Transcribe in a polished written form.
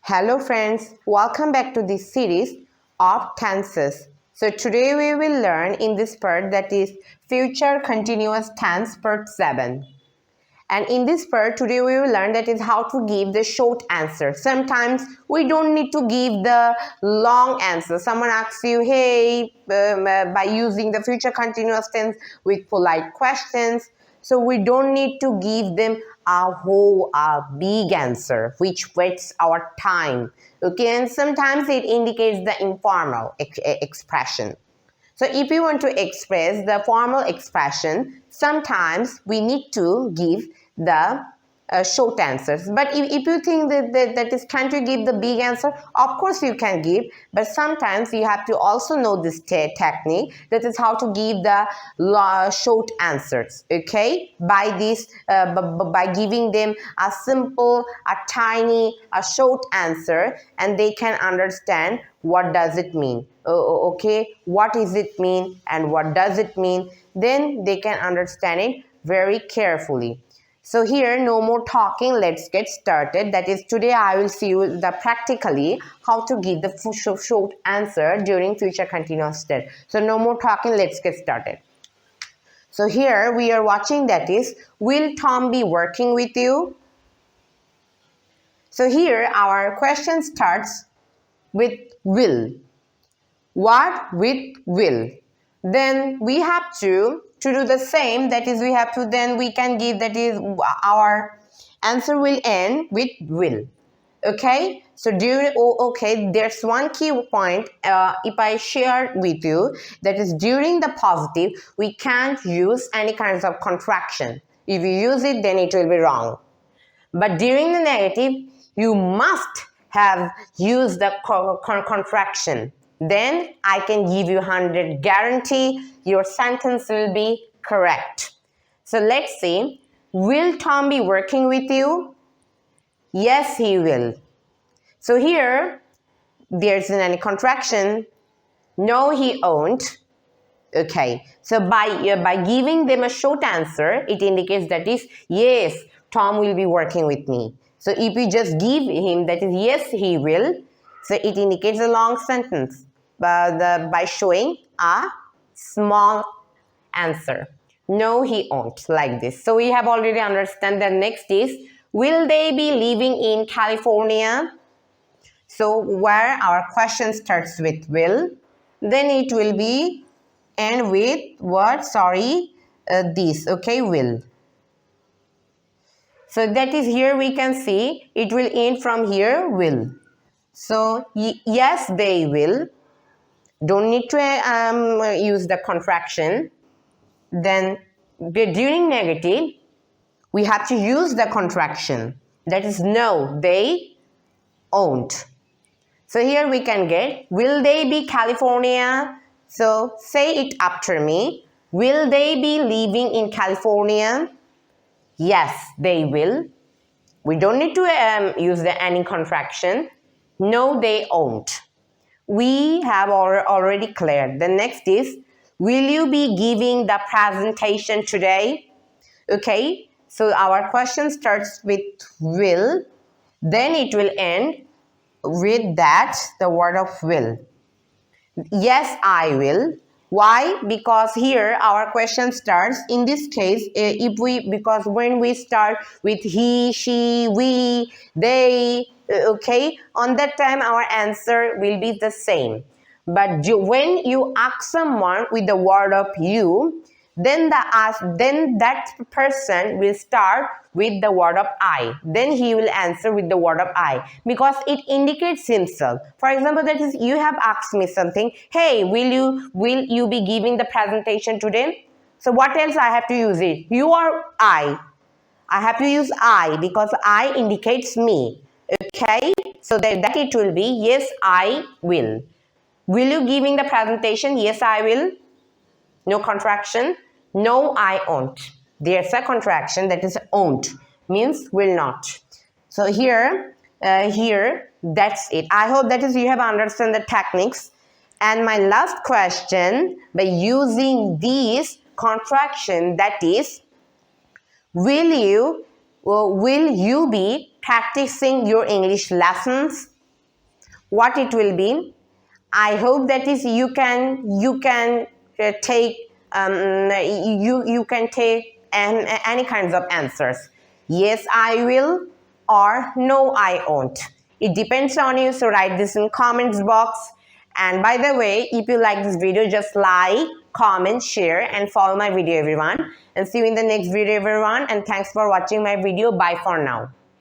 Hello friends, welcome back to this series of tenses. So today we will learn in this part, that is future continuous tense part 7. And in this part today we will learn that is how to give the short answer. Sometimes we don't need to give the long answer. Someone asks you, hey, by using the future continuous tense with polite questions. So we don't need to give them a big answer which wastes our time. Okay, and sometimes it indicates the informal expression. So if you want to express the formal expression, sometimes we need to give the short answers. But if you think that is trying to give the big answer, of course you can give, but sometimes you have to also know this technique, that is how to give the short answers, okay? By this, by giving them a simple, a tiny, a short answer, and they can understand what does it mean. Okay, what is it mean and what does it mean? Then they can understand it very carefully. So here, no more talking, let's get started. That is, today I will see you practically how to give the short answer during future continuous tense. So no more talking, let's get started. So here we are watching, that is, will Tom be working with you? So here our question starts with will. What with will? Then we have to do the same, that is, we can give, that is, our answer will end with will. Okay, so there's one key point if I share with you, that is, during the positive we can't use any kinds of contraction. If you use it, then it will be wrong. But during the negative you must have used the contraction. Then I can give you 100 guarantee your sentence will be correct. So let's see. Will Tom be working with you? Yes, he will. So here, there isn't any contraction. No, he won't. Okay. So by giving them a short answer, it indicates that is, yes, Tom will be working with me. So if you just give him, that is, yes, he will. So it indicates a long sentence by showing a small answer. No, he won't, like this. So we have already understand that. Next is, will they be living in California? So where our question starts with will, then it will be end with what? This, okay, will. So that is, here we can see it will end from here, will. So yes, they will. Don't need to use the contraction. Then during negative, we have to use the contraction. That is, no, they won't. So here we can get, will they be California? So say it after me. Will they be living in California? Yes, they will. We don't need to use any contraction. No, they won't. We have already cleared. The next is, will you be giving the presentation today? Okay, so our question starts with will, then it will end with that, the word of will. Yes, I will. Why? Because here our question starts, in this case, because when we start with he, she, we, they, okay, on that time our answer will be the same. But when you ask someone with the word of you, then that person will start with the word of I. Then he will answer with the word of I, because it indicates himself. For example, that is, you have asked me something. Hey, will you be giving the presentation today? So what else I have to use it? You or I. I have to use I, because I indicates me. Okay, so that it will be, yes, I will. Will you giving the presentation? Yes, I will. No contraction. No, I won't. There's a contraction, that is won't, means will not. So here, that's it. I hope that is, you have understood the techniques. And my last question, by using these contraction, that is, will you be practicing your English lessons? what it will be. I hope that is you can take you can take any kinds of answers. Yes, I will, or no, I won't. It depends on you, so write this in comments box. And by the way, if you like this video, just like, comment, share, and follow my video, everyone. And see you in the next video, everyone. And thanks for watching my video. Bye for now.